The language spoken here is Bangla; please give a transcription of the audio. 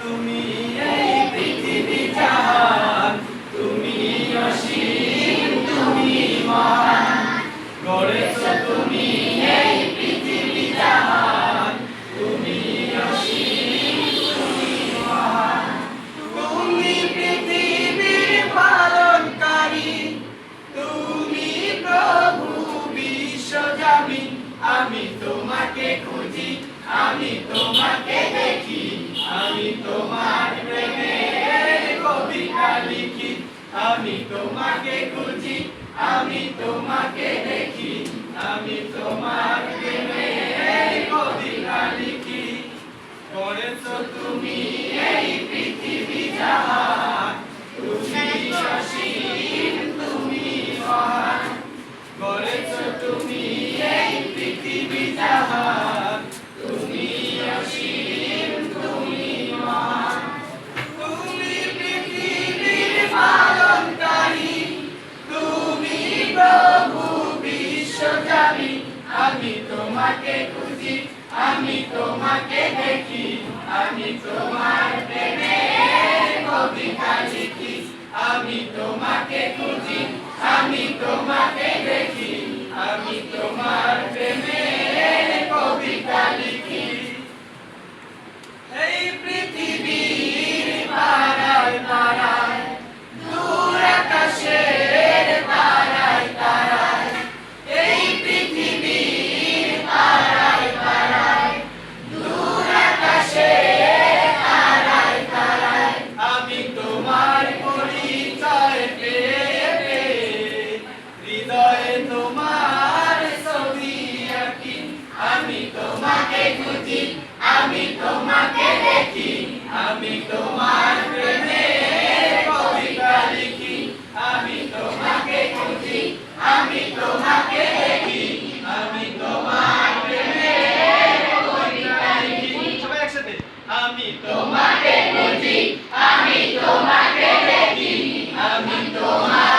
তুমি এই পৃথিবী জাহান, তুমি অসীম তুমি মহান। গড়েছো তুমি এই পৃথিবী জাহান, তুমি অসীম তুমি মহান। তুমি পৃথিবীর পালনকারী, তুমি প্রভু বিশ্বজামিন। আমি তোমাকে খুঁজি, আমি তোমাকে দেখি, আমি তোমার প্রেমের কবিতা লিখি। আমি তোমাকে খুঁজি, আমি তোমাকে দেখি, আমি তোমার প্রেমের কবিতা লিখি। করেছো তুমি এই পৃথিবী জাহান, তুমি অসীম তুমি মহান। করেছো তুমি এই পৃথিবী জাহান, তুমি অসীম তুমি মহান। তুমি পৃথিবীর পালনকারী, তুমি প্রভু বিশ্বজামিন। আমি তোমাকে খুঁজি, আমি তোমাকে দেখি, আমি তোমার প্রেমের কবিতা লিখি। আমি তোমাকে খুঁজি, আমি তোমাকে দেখি, আমি তোমার প্রেমের কবিতা লিখি। এই পৃথিবীর তারায় তারায়, দূর আকাশের তারায় তারায়, এই পৃথিবীর তারায় তারায়, দূর আকাশের তারায় তারায়। আমি তোমার পরিচয় পেয়ে পেয়ে হৃদয়ে তোমার ছবি আঁকি। আমি তোমাকে খুঁজি, আমি তোমাকে দেখি, আমি তোমার প্রেমের কবিতা লিখি। আমি তোমাকে খুঁজি, আমি তোমাকে দেখি, আমি তোমার প্রেমের কবিতা লিখি। সবাই একসাথে। আমি তোমাকে খুঁজি, আমি তোমাকে দেখি, আমি তোমার